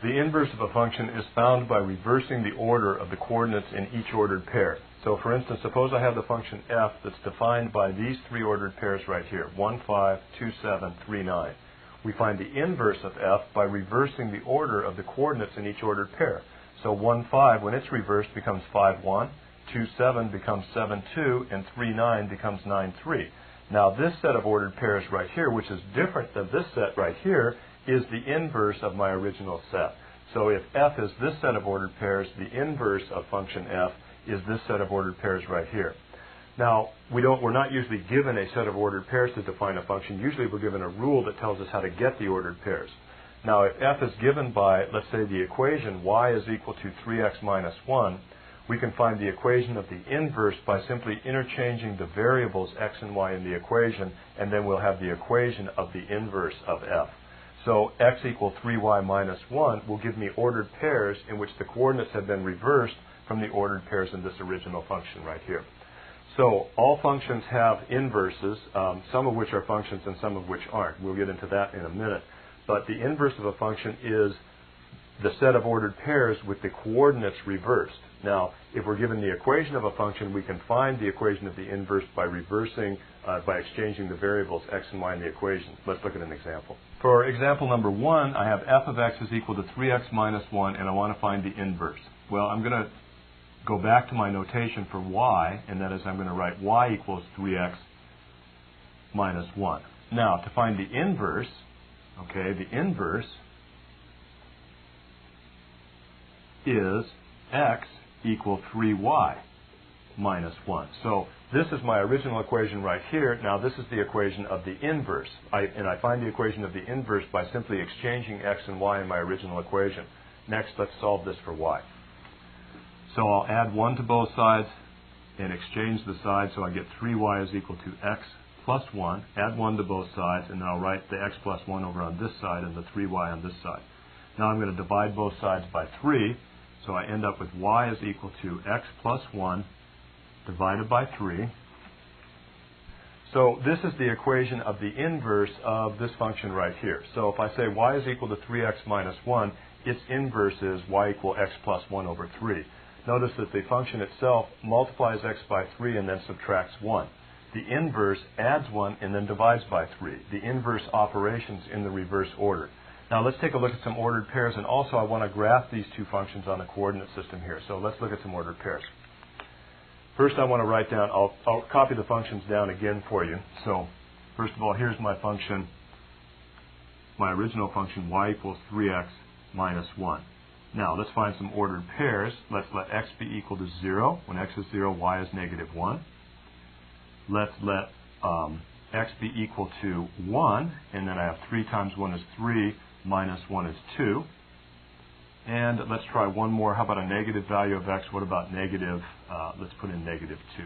The inverse of a function is found by reversing the order of the coordinates in each ordered pair. So for instance, suppose I have the function f that's defined by these three ordered pairs right here, 1, 5, 2, 7, 3, 9. We find the inverse of f by reversing the order of the coordinates in each ordered pair. So 1, 5, when it's reversed, becomes 5, 1, 2, 7 becomes 7, 2, and 3, 9 becomes 9, 3. Now this set of ordered pairs right here, which is different than this set right here, is the inverse of my original set. So if f is this set of ordered pairs, the inverse of function f is this set of ordered pairs right here. Now, we're not usually given a set of ordered pairs to define a function. Usually we're given a rule that tells us how to get the ordered pairs. Now, if f is given by, let's say, the equation y is equal to 3x minus 1, we can find the equation of the inverse by simply interchanging the variables x and y in the equation, and then we'll have the equation of the inverse of f. So x equal 3y minus 1 will give me ordered pairs in which the coordinates have been reversed from the ordered pairs in this original function right here. So all functions have inverses, some of which are functions and some of which aren't. We'll get into that in a minute. But the inverse of a function is the set of ordered pairs with the coordinates reversed. Now, if we're given the equation of a function, we can find the equation of the inverse by reversing, by exchanging the variables x and y in the equation. Let's look at an example. For example number 1, I have f of x is equal to 3x minus 1, and I want to find the inverse. Well, I'm going to go back to my notation for y, and that is I'm going to write y equals 3x minus 1. Now, to find the inverse, okay, the inverse is x equal 3y minus 1. So this is my original equation right here. Now this is the equation of the inverse. And I find the equation of the inverse by simply exchanging x and y in my original equation. Next, let's solve this for y. So I'll add 1 to both sides and exchange the sides, so I get 3y is equal to x plus 1. Add 1 to both sides, and then I'll write the x plus 1 over on this side and the 3y on this side. Now I'm going to divide both sides by 3, so I end up with y is equal to x plus 1 divided by 3. So this is the equation of the inverse of this function right here. So if I say y is equal to 3x minus 1, its inverse is y equal x plus 1 over 3. Notice that the function itself multiplies x by 3 and then subtracts 1. The inverse adds 1 and then divides by 3. The inverse operations in the reverse order. Now let's take a look at some ordered pairs, and also I want to graph these two functions on a coordinate system here. So let's look at some ordered pairs. First I want to write down, I'll copy the functions down again for you. So first of all, here's my function, my original function, y equals 3x minus 1. Now let's find some ordered pairs. Let's let x be equal to 0. When x is 0, y is negative 1. Let's let x be equal to 1, and then I have 3 times 1 is 3, minus 1 is 2. And let's try one more. How about a negative value of x? What about negative, let's put in negative 2.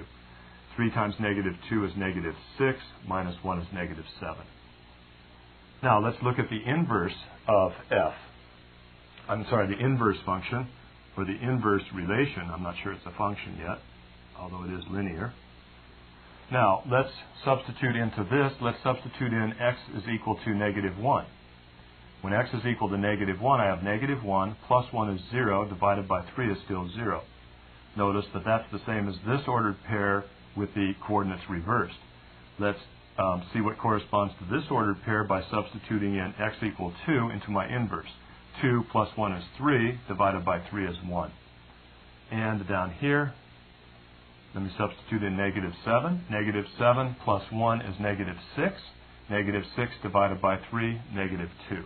3 times negative 2 is negative 6, minus 1 is negative 7. Now let's look at the inverse of f. The inverse function, or the inverse relation. I'm not sure it's a function yet, although it is linear. Now, let's substitute into this. Let's substitute in x is equal to negative 1. When x is equal to negative 1, I have negative 1 plus 1 is 0, divided by 3 is still 0. Notice that that's the same as this ordered pair with the coordinates reversed. Let's see what corresponds to this ordered pair by substituting in x equal 2 into my inverse. 2 plus 1 is 3, divided by 3 is 1. And down here, let me substitute in negative 7. Negative 7 plus 1 is negative 6. Negative 6 divided by 3, negative 2.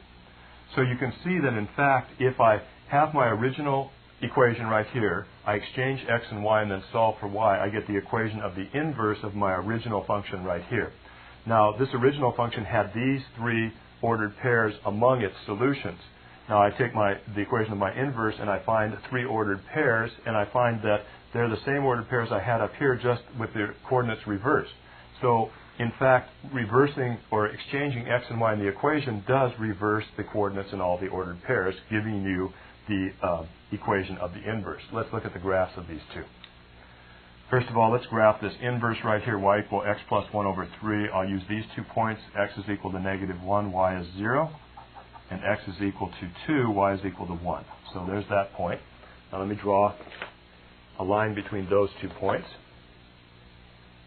So you can see that, in fact, if I have my original equation right here, I exchange x and y and then solve for y, I get the equation of the inverse of my original function right here. Now, this original function had these 3 ordered pairs among its solutions. Now I take the equation of my inverse and I find 3 ordered pairs, and I find that they're the same ordered pairs I had up here, just with the coordinates reversed. So in fact, reversing or exchanging x and y in the equation does reverse the coordinates in all the ordered pairs, giving you the equation of the inverse. Let's look at the graphs of these two. First of all, let's graph this inverse right here, y equal x plus 1 over 3. I'll use these 2 points. X is equal to negative 1, y is 0. and x is equal to 2, y is equal to 1. So there's that point. Now let me draw a line between those 2 points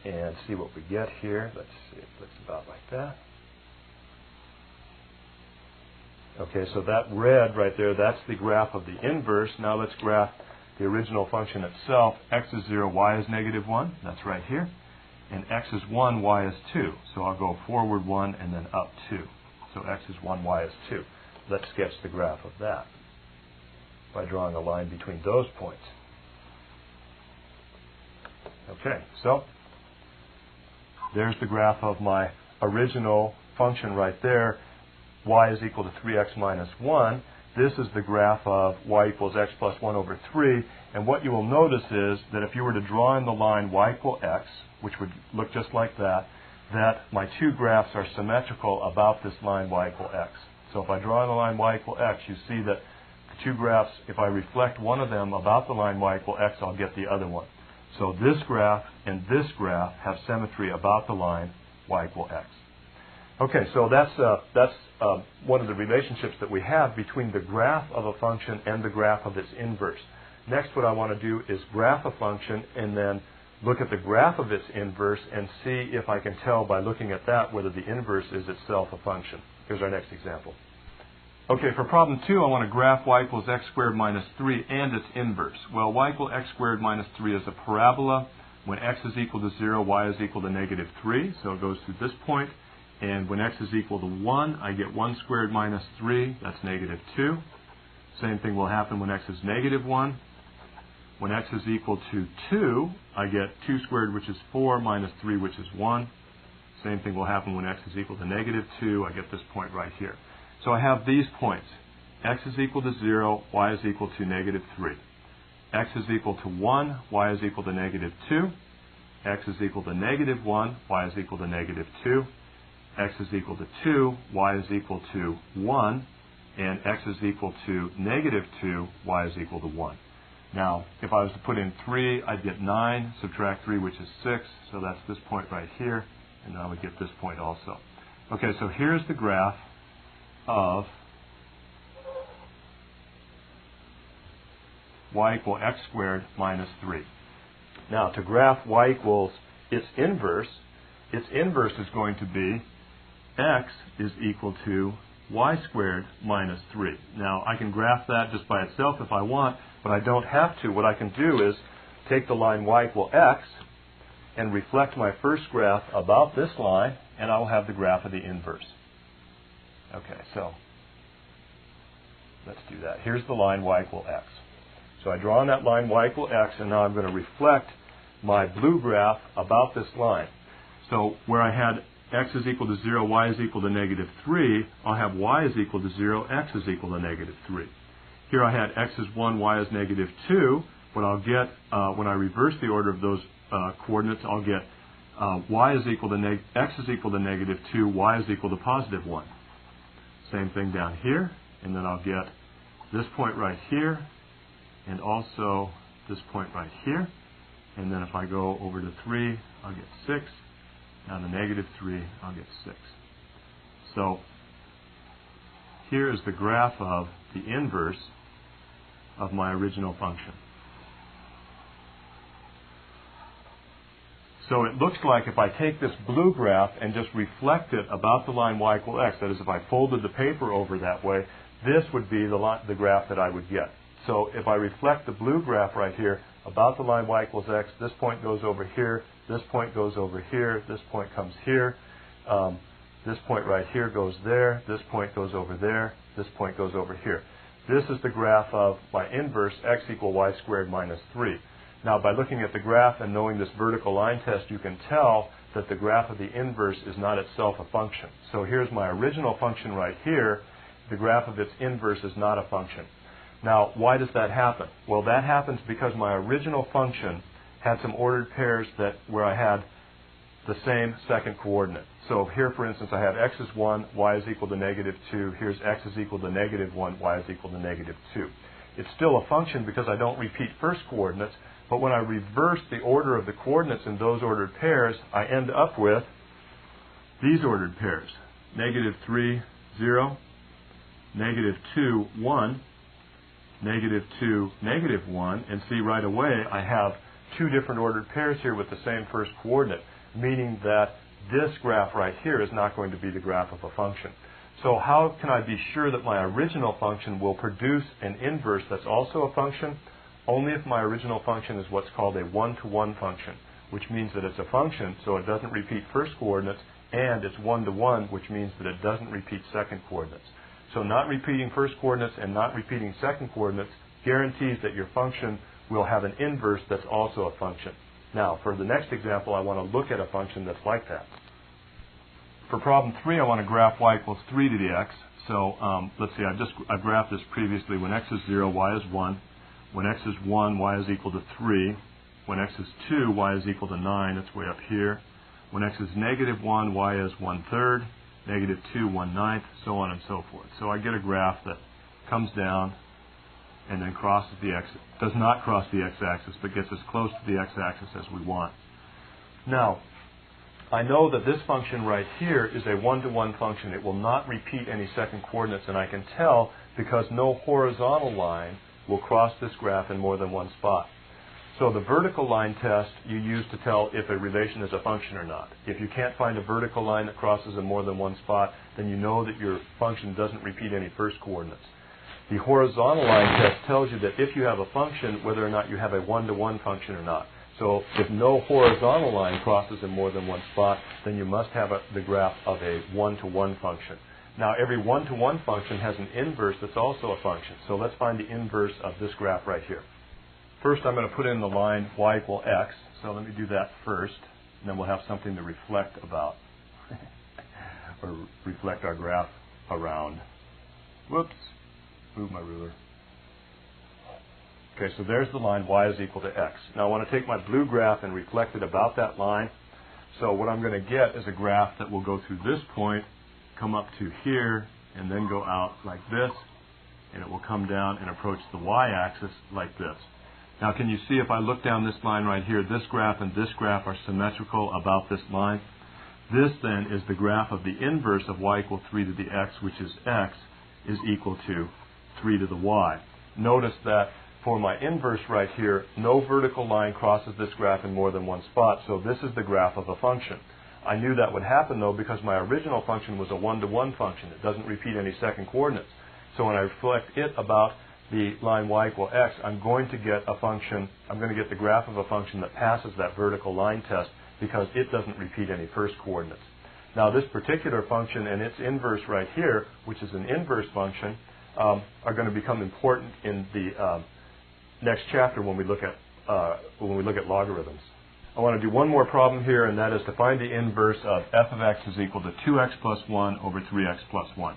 and see what we get here. Let's see, it looks about like that. Okay, so that red right there, that's the graph of the inverse. Now let's graph the original function itself. X is 0, y is negative 1. That's right here. And x is 1, y is 2. So I'll go forward 1 and then up 2. So x is 1, y is 2. Let's sketch the graph of that by drawing a line between those points. Okay, so there's the graph of my original function right there. Y is equal to 3x minus 1. This is the graph of y equals x plus 1 over 3. And what you will notice is that if you were to draw in the line y equal x, which would look just like that, that my 2 graphs are symmetrical about this line y equal x. So if I draw in the line y equal x, you see that the 2 graphs, if I reflect one of them about the line y equal x, I'll get the other one. So this graph and this graph have symmetry about the line y equal x. Okay, so that's one of the relationships that we have between the graph of a function and the graph of its inverse. Next, what I want to do is graph a function and then look at the graph of its inverse and see if I can tell by looking at that whether the inverse is itself a function. Here's our next example. Okay, for problem 2, I want to graph y equals x squared minus 3 and its inverse. Well, y equals x squared minus 3 is a parabola. When x is equal to 0, y is equal to negative 3. So it goes through this point. And when x is equal to 1, I get 1 squared minus 3. That's negative 2. Same thing will happen when x is negative 1. When x is equal to 2, I get 2 squared, which is 4, minus 3, which is 1. Same thing will happen when x is equal to negative 2. I get this point right here. So I have these points. X is equal to 0, y is equal to negative 3. X is equal to 1, y is equal to negative 2. X is equal to negative 1, y is equal to negative 2. X is equal to 2, y is equal to 1, and x is equal to negative 2, y is equal to 1. Now, if I was to put in 3, I'd get 9, subtract 3, which is 6, so that's this point right here, and then I would get this point also. Okay, so here's the graph of y equal x squared minus 3. Now, to graph y equals its inverse is going to be x is equal to y squared minus 3. Now, I can graph that just by itself if I want, but I don't have to. What I can do is take the line y equal x and reflect my first graph about this line, and I'll have the graph of the inverse. Okay, so let's do that. Here's the line y equal x. So I draw on that line y equal x, and now I'm going to reflect my blue graph about this line. So where I had x is equal to 0, y is equal to negative 3, I'll have y is equal to 0, x is equal to negative 3. Here I had x is 1, y is negative 2. What I'll get when I reverse the order of those coordinates, I'll get y is equal to x is equal to negative 2, y is equal to positive 1. Same thing down here, and then I'll get this point right here, and also this point right here. And then if I go over to 3, I'll get 6. Down to negative 3, I'll get 6. So here is the graph of the inverse of my original function. So it looks like if I take this blue graph and just reflect it about the line y equal x, that is, if I folded the paper over that way, this would be the graph that I would get. So if I reflect the blue graph right here about the line y equals x, this point goes over here, this point goes over here, this point comes here, this point right here goes there, this point goes over there, this point goes over here. This is the graph of my inverse, x equal y squared minus 3. Now, by looking at the graph and knowing this vertical line test, you can tell that the graph of the inverse is not itself a function. So here's my original function right here. The graph of its inverse is not a function. Now, why does that happen? Well, that happens because my original function had some ordered pairs where I had the same second coordinate. So here, for instance, I have x is 1, y is equal to negative 2. Here's x is equal to negative 1, y is equal to negative 2. It's still a function because I don't repeat first coordinates, but when I reverse the order of the coordinates in those ordered pairs, I end up with these ordered pairs. Negative 3, 0, negative 2, 1, negative 2, negative 1, and see right away I have two different ordered pairs here with the same first coordinate, meaning that this graph right here is not going to be the graph of a function. So how can I be sure that my original function will produce an inverse that's also a function? Only if my original function is what's called a one-to-one function, which means that it's a function, so it doesn't repeat first coordinates, and it's one-to-one, which means that it doesn't repeat second coordinates. So not repeating first coordinates and not repeating second coordinates guarantees that your function will have an inverse that's also a function. Now, for the next example, I want to look at a function that's like that. For problem 3, I want to graph y equals 3 to the x. So let's see, I've graphed this previously. When x is 0, y is 1. When x is 1, y is equal to 3. When x is 2, y is equal to 9. It's way up here. When x is negative 1, y is 1/3. Negative 2, 1/9, so on and so forth. So I get a graph that comes down and then crosses the x, does not cross the x-axis, but gets as close to the x-axis as we want. Now, I know that this function right here is a one-to-one function. It will not repeat any second coordinates, and I can tell because no horizontal line will cross this graph in more than one spot. So the vertical line test you use to tell if a relation is a function or not. If you can't find a vertical line that crosses in more than one spot, then you know that your function doesn't repeat any first coordinates. The horizontal line test tells you that if you have a function, whether or not you have a one-to-one function or not. So if no horizontal line crosses in more than one spot, then you must have the graph of a one-to-one function. Now, every one-to-one function has an inverse that's also a function. So let's find the inverse of this graph right here. First, I'm going to put in the line y equal x. So let me do that first, and then we'll have something to reflect about, or reflect our graph around. Whoops, move my ruler. Okay, so there's the line y is equal to x. Now I want to take my blue graph and reflect it about that line. So what I'm going to get is a graph that will go through this point, come up to here, and then go out like this, and it will come down and approach the y-axis like this. Now can you see if I look down this line right here, this graph and this graph are symmetrical about this line? This then is the graph of the inverse of y equals 3 to the x, which is x is equal to 3 to the y. Notice that for my inverse right here, no vertical line crosses this graph in more than one spot, so this is the graph of a function. I knew that would happen though because my original function was a one-to-one function. It doesn't repeat any second coordinates. So when I reflect it about the line y equal x, I'm going to get a function, I'm going to get the graph of a function that passes that vertical line test because it doesn't repeat any first coordinates. Now this particular function and its inverse right here, which is an inverse function, are going to become important in the next chapter when we look at logarithms. I want to do one more problem here, and that is to find the inverse of f of x is equal to 2x plus 1 over 3x plus 1.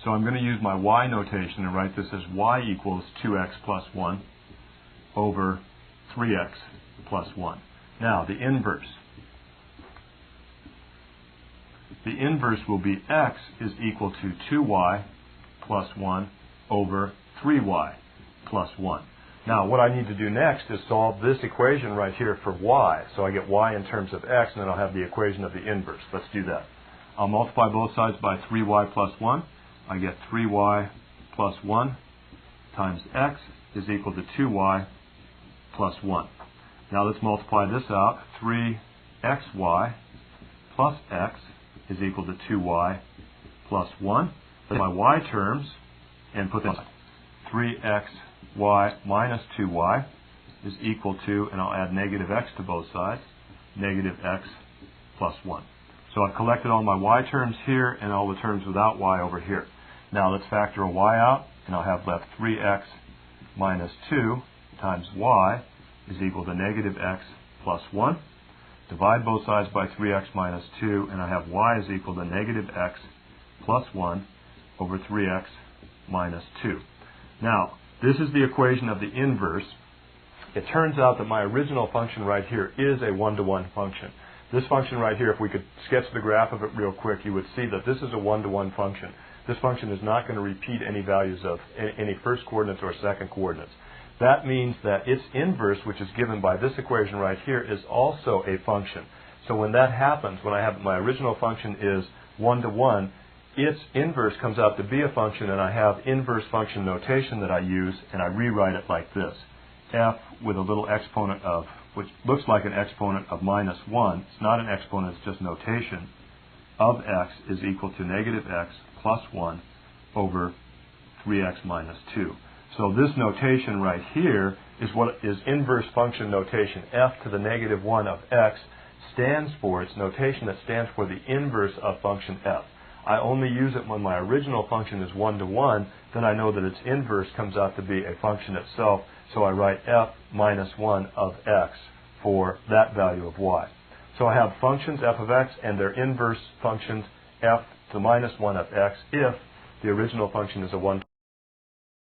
So I'm going to use my y notation and write this as y equals 2x plus 1 over 3x plus 1. Now, the inverse. The inverse will be x is equal to 2y plus 1 over 3y plus 1. Now, what I need to do next is solve this equation right here for y. So I get y in terms of x, and then I'll have the equation of the inverse. Let's do that. I'll multiply both sides by 3y plus 1. I get 3y plus 1 times x is equal to 2y plus 1. Now let's multiply this out. 3xy plus x is equal to 2y plus 1. That's my y terms, and put this 3xy minus 2y is equal to, and I'll add negative x to both sides, negative x plus 1. So I've collected all my y terms here and all the terms without y over here. Now let's factor a y out, and I'll have left 3x minus 2 times y is equal to negative x plus 1. Divide both sides by 3x minus 2, and I have y is equal to negative x plus 1 over 3x minus 2. Now, this is the equation of the inverse. It turns out that my original function right here is a one-to-one function. This function right here, if we could sketch the graph of it real quick, you would see that this is a one-to-one function. This function is not going to repeat any values of any first coordinates or second coordinates. That means that its inverse, which is given by this equation right here, is also a function. So when that happens, when I have my original function is one-to-one, its inverse comes out to be a function, and I have inverse function notation that I use, and I rewrite it like this. F with a little exponent of, which looks like an exponent of minus 1. It's not an exponent, it's just notation, of x is equal to negative x plus 1 over 3x minus 2. So this notation right here is what is inverse function notation. F to the negative 1 of x stands for, it's notation that stands for the inverse of function f. I only use it when my original function is 1 to 1, then I know that its inverse comes out to be a function itself, so I write f minus 1 of x for that value of y. So I have functions f of x and their inverse functions f to minus 1 of x if the original function is a 1